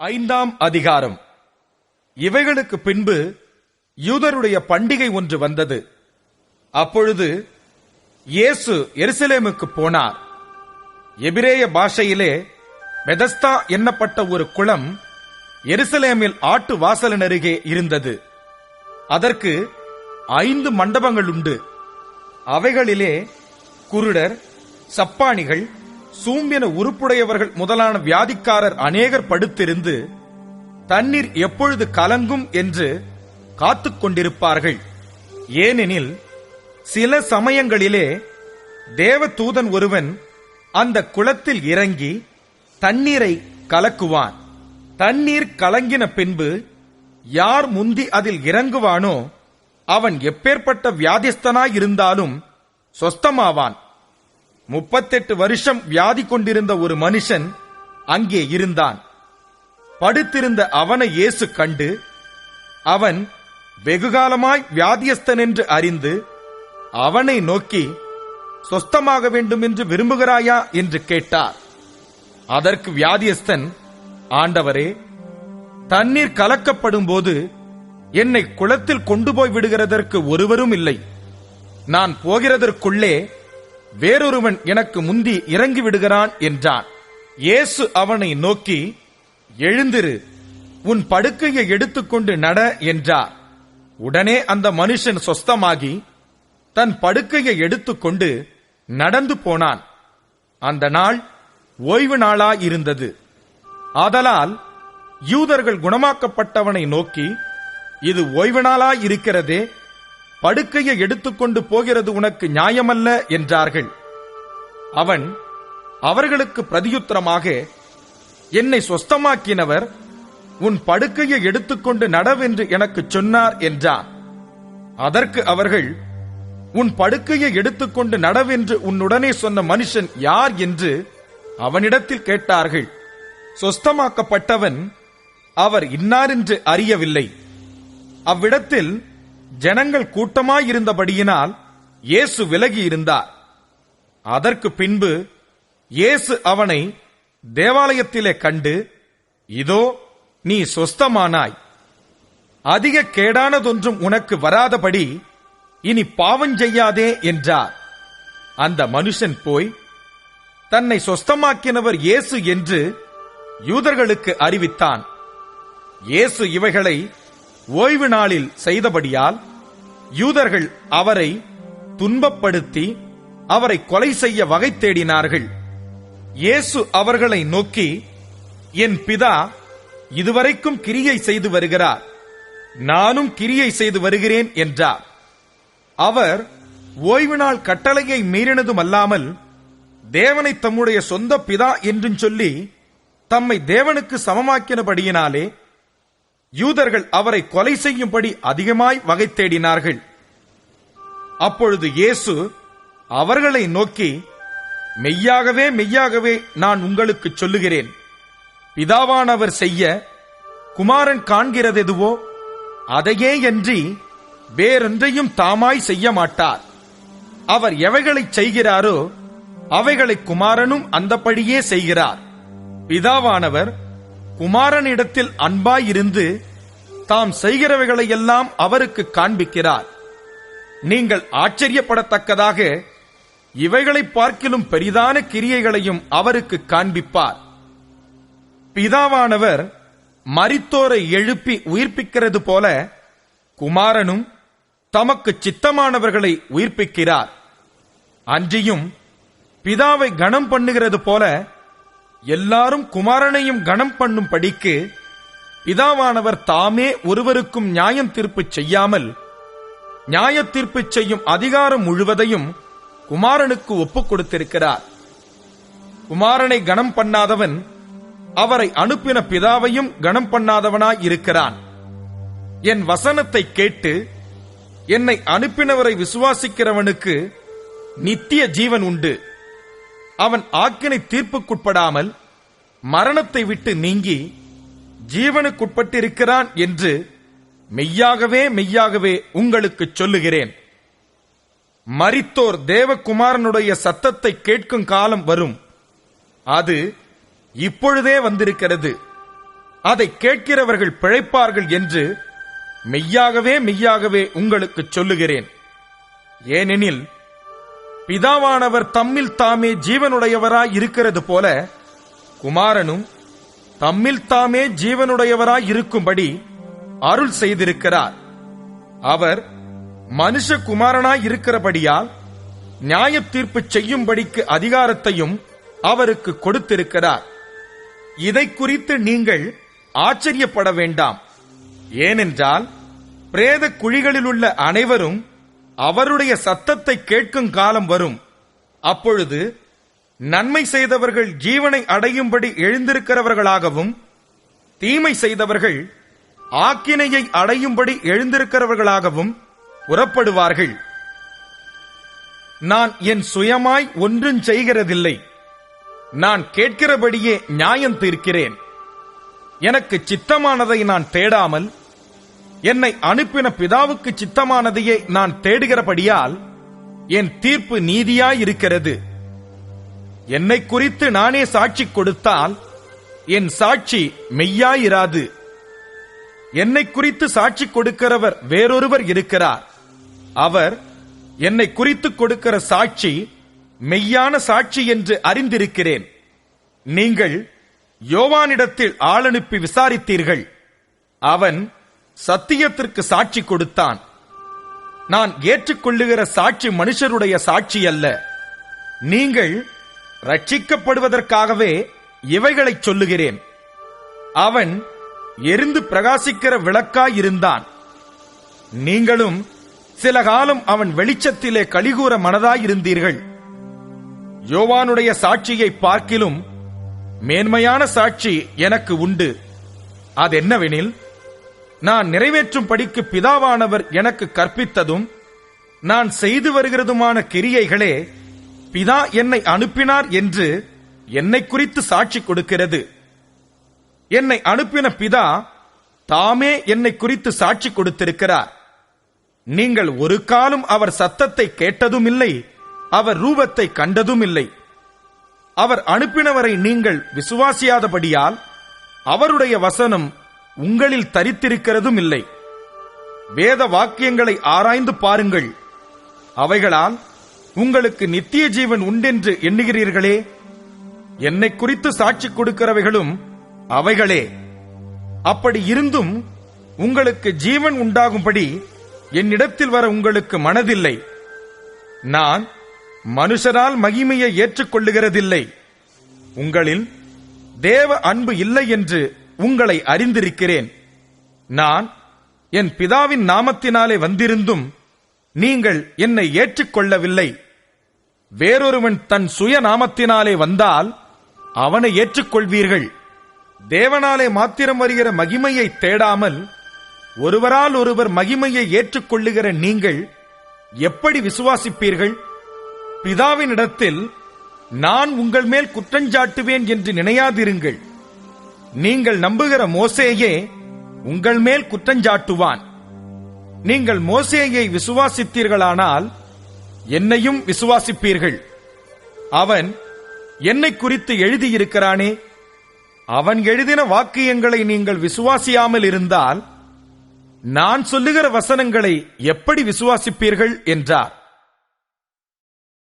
ஐந்தாம் அதிகாரம். இவைகளுக்கு பின்பு யூதருடைய பண்டிகை ஒன்று வந்தது. அப்பொழுது இயேசு எருசலேமுக்கு போனார். எபிரேய பாஷையிலே பெதஸ்தா என்னப்பட்ட ஒரு குளம் எருசலேமில் ஆட்டு வாசலின் அருகே இருந்தது. அதற்கு 5 மண்டபங்கள் உண்டு. அவைகளிலே குருடர், சப்பானிகள், சூம்பின உறுப்புடையவர்கள் முதலான வியாதிக்காரர் அநேகர் படுத்திருந்து தண்ணீர் எப்பொழுது கலங்கும் என்று காத்துக் கொண்டிருப்பார்கள். ஏனெனில் சில சமயங்களிலே தேவதூதன் ஒருவன் அந்த குளத்தில் இறங்கி தண்ணீரை கலக்குவான். தண்ணீர் கலங்கின பின்பு யார் முந்தி அதில் இறங்குவானோ அவன் எப்பேற்பட்ட வியாதிஸ்தனாயிருந்தாலும் சொஸ்தமாவான். 38 வருஷம் வியாதி கொண்டிருந்த ஒரு மனுஷன் அங்கே இருந்தான். படுத்திருந்த அவனை இயேசு கண்டு, அவன் வெகுகாலமாய் வியாதியஸ்தன் என்று அறிந்து அவனை நோக்கி, சொஸ்தமாக வேண்டும் என்று விரும்புகிறாயா என்று கேட்டார். அதற்கு வியாதியஸ்தன், ஆண்டவரே, தண்ணீர் கலக்கப்படும் போது என்னை குளத்தில் கொண்டு போய் விடுகிறதற்கு ஒருவரும் இல்லை. நான் போகிறதற்குள்ளே வேறொருவன் எனக்கு முந்தி இறங்கி விடுகிறான் என்றான். இயேசு அவனை நோக்கி, எழுந்திரு, உன் படுக்கையை எடுத்துக்கொண்டு நட என்றார். உடனே அந்த மனுஷன் சொஸ்தமாகி தன் படுக்கையை எடுத்துக்கொண்டு நடந்து போனான். அந்த நாள் ஓய்வு நாளாயிருந்தது. ஆதலால் யூதர்கள் குணமாக்கப்பட்டவனை நோக்கி, இது ஓய்வு நாளாயிருக்கிறதே, படுக்கையை எடுத்துக்கொண்டு போகிறது உனக்கு நியாயமல்ல என்றார்கள். அவன் அவர்களுக்கு பிரதியுத்தரமாக, என்னை சொஸ்தமாக்கினவர் உன் படுக்கையை எடுத்துக்கொண்டு நடவென்று எனக்கு சொன்னார் என்றான். அதற்கு அவர்கள், உன் படுக்கையை எடுத்துக்கொண்டு நடவென்று உன்னுடனே சொன்ன மனுஷன் யார் என்று அவனிடத்தில் கேட்டார்கள். சொஸ்தமாக்கப்பட்டவன் அவர் இன்னாரென்று அறியவில்லை. அவ்விடத்தில் ஜனங்கள் கூட்டமாயிருந்தபடியினால் இயேசு விலகி இருந்தார். அதற்கு பின்பு இயேசு அவனை தேவாலயத்திலே கண்டு, இதோ நீ சொஸ்தமானாய், அதிக கேடானதொன்றும் உனக்கு வராதபடி இனி பாவம் செய்யாதே என்றார். அந்த மனுஷன் போய் தன்னை சொஸ்தமாக்கினவர் இயேசு என்று யூதர்களுக்கு அறிவித்தான். இயேசு இவைகளை ஓய்வு நாளில் செய்தபடியால் யூதர்கள் அவரை துன்பப்படுத்தி அவரை கொலை செய்ய வகை தேடினார்கள். இயேசு அவர்களை நோக்கி, என் பிதா இதுவரைக்கும் கிரியை செய்து வருகிறார், நானும் கிரியை செய்து வருகிறேன் என்றார். அவர் ஓய்வு நாள் கட்டளையை மீறினதும் அல்லாமல் தேவனை தம்முடைய சொந்த பிதா என்றும் சொல்லி தம்மை தேவனுக்கு சமமாக்கினபடியினாலே யூதர்கள் அவரை கொலை செய்யும்படி அதிகமாய் வகை தேடினார்கள். அப்பொழுது இயேசு அவர்களை நோக்கி, மெய்யாகவே மெய்யாகவே நான் உங்களுக்கு சொல்லுகிறேன், பிதாவானவர் செய்ய குமாரன் காண்கிறதெதுவோ அதையே அன்றி வேறொன்றையும் தாமாய் செய்ய மாட்டார். அவர் எவைகளைச் செய்கிறாரோ அவைகளை குமாரனும் அந்தப்படியே செய்கிறார். பிதாவானவர் குமாரனிடத்தில் அன்பாயிருந்து தாம் செய்கிறவைகளையெல்லாம் அவருக்கு காண்பிக்கிறார். நீங்கள் ஆச்சரியப்படத்தக்கதாக இவைகளை பார்க்கிலும் பெரிதான கிரியைகளையும் அவருக்கு காண்பிப்பார். பிதாவானவர் மரித்தோரை எழுப்பி உயிர்ப்பிக்கிறது போல குமாரனும் தமக்கு சித்தமானவர்களை உயிர்ப்பிக்கிறார். அன்றியும் பிதாவை கனம் பண்ணுகிறது போல எல்லாரும் குமாரனையும் கனம் பண்ணும் படிக்கு பிதாவானவர் தாமே ஒருவருக்கும் நியாயம் தீர்ப்பு செய்யாமல் நியாய தீர்ப்பு செய்யும் அதிகாரம் முழுவதையும் குமாரனுக்கு ஒப்புக் கொடுத்திருக்கிறார். குமாரனை கனம் பண்ணாதவன் அவரை அனுப்பின பிதாவையும் கனம் பண்ணாதவனாய் இருக்கிறான். என் வசனத்தை கேட்டு என்னை அனுப்பினவரை விசுவாசிக்கிறவனுக்கு நித்திய ஜீவன் உண்டு. அவன் ஆக்கினை தீர்ப்புக்குட்படாமல் மரணத்தை விட்டு நீங்கி ஜீவனுக்குட்பட்டிருக்கிறான் என்று மெய்யாகவே மெய்யாகவே உங்களுக்கு சொல்லுகிறேன். மரித்தோர் தேவகுமாரனுடைய சத்தத்தை கேட்கும் காலம் வரும், அது இப்பொழுதே வந்திருக்கிறது. அதை கேட்கிறவர்கள் பிழைப்பார்கள் என்று மெய்யாகவே மெய்யாகவே உங்களுக்கு சொல்லுகிறேன். ஏனெனில் பிதாவானவர் தம்மில் தாமே ஜீவனுடையவராய் இருக்கிறது போல குமாரனும் தம்மில் தாமே ஜீவனுடையவராய் இருக்கும்படி அருள் செய்திருக்கிறார். அவர் மனுஷகுமாரனாய் இருக்கிறபடியால் நியாய தீர்ப்பு செய்யும்படிக்கு அதிகாரத்தையும் அவருக்கு கொடுத்திருக்கிறார். இதை குறித்து நீங்கள் ஆச்சரியப்பட வேண்டாம். ஏனென்றால் பிரேத குழிகளில் உள்ள அனைவரும் அவருடைய சத்தத்தை கேட்கும் காலம் வரும். அப்பொழுது நன்மை செய்தவர்கள் ஜீவனை அடையும்படி எழுந்திருக்கிறவர்களாகவும் தீமை செய்தவர்கள் ஆக்கினையை அடையும்படி எழுந்திருக்கிறவர்களாகவும் புறப்படுவார்கள். நான் என் சுயமாய் ஒன்றும் செய்கிறதில்லை. நான் கேட்கிறபடியே நியாயம் தீர்க்கிறேன். எனக்கு சித்தமானதை நான் தேடாமல் என்னை அனுப்பின பிதாவுக்கு சித்தமானதையே நான் தேடுகிறபடியால் என் தீர்ப்பு நீதியாயிருக்கிறது. என்னை குறித்து நானே சாட்சி கொடுத்தால் என் சாட்சி மெய்யாயிராது. என்னை குறித்து சாட்சி கொடுக்கிறவர் வேறொருவர் இருக்கிறார். அவர் என்னை குறித்து கொடுக்கிற சாட்சி மெய்யான சாட்சி என்று அறிந்திருக்கிறேன். நீங்கள் யோவானிடத்தில் ஆள் அனுப்பி விசாரித்தீர்கள். அவன் சத்தியத்திற்கு சாட்சி கொடுத்தான். நான் ஏற்றுக்கொள்ளுகிற சாட்சி மனுஷருடைய சாட்சி அல்ல. நீங்கள் ரட்சிக்கப்படுவதற்காகவே இவைகளை சொல்லுகிறேன். அவன் எரிந்து பிரகாசிக்கிற விளக்காயிருந்தான். நீங்களும் சில காலம் அவன் வெளிச்சத்திலே கலிகூற மனதாயிருந்தீர்கள். யோவானுடைய சாட்சியை பார்க்கிலும் மேன்மையான சாட்சி எனக்கு உண்டு. அதென்னவெனில், நான் நிறைவேற்றும் படிக்கு பிதாவானவர் எனக்கு கற்பித்ததும் நான் செய்து வருகிறதுமான கிரியைகளே பிதா என்னை அனுப்பினார் என்று என்னை குறித்து சாட்சி கொடுக்கிறது. என்னை அனுப்பின பிதா தாமே என்னை குறித்து சாட்சி கொடுத்திருக்கிறார். நீங்கள் ஒரு காலம் அவர் சத்தத்தை கேட்டதும் இல்லை, அவர் ரூபத்தை கண்டதும் இல்லை. அவர் அனுப்பினவரை நீங்கள் விசுவாசியாதபடியால் அவருடைய வசனம் உங்களில் தரித்திருக்கிறதும் இல்லை. வேத வாக்கியங்களை ஆராய்ந்து பாருங்கள். அவைகளால் உங்களுக்கு நித்திய ஜீவன் உண்டென்று எண்ணுகிறீர்களே. என்னை குறித்து சாட்சி கொடுக்கிறவைகளும் அவைகளே. அப்படி இருந்தும் உங்களுக்கு ஜீவன் உண்டாகும்படி என்னிடத்தில் வர உங்களுக்கு மனதில்லை. நான் மனுஷரால் மகிமையை ஏற்றுக்கொள்ளுகிறதில்லை. உங்களில் தேவ அன்பு இல்லை என்று உங்களை அறிந்திருக்கிறேன். நான் என் பிதாவின் நாமத்தினாலே வந்திருந்தும் நீங்கள் என்னை ஏற்றுக்கொள்ளவில்லை. வேறொருவன் தன் சுய நாமத்தினாலே வந்தால் அவனை ஏற்றுக்கொள்வீர்கள். தேவனாலே மாத்திரம் வருகிற மகிமையை தேடாமல் ஒருவரால் ஒருவர் மகிமையை ஏற்றுக்கொள்ளுகிற நீங்கள் எப்படி விசுவாசிப்பீர்கள்? பிதாவினிடத்தில் நான் உங்கள் மேல் குற்றஞ்சாட்டுவேன் என்று நினையாதிருங்கள். நீங்கள் நம்புகிற மோசேயே உங்கள் மேல் குற்றஞ்சாட்டுவான். நீங்கள் மோசேயை விசுவாசித்தீர்களானால் என்னையும் விசுவாசிப்பீர்கள். அவன் என்னை குறித்து எழுதியிருக்கிறானே. அவன் எழுதின வாக்கியங்களை நீங்கள் விசுவாசியாமல் இருந்தால் நான் சொல்லுகிற வசனங்களை எப்படி விசுவாசிப்பீர்கள் என்றார்.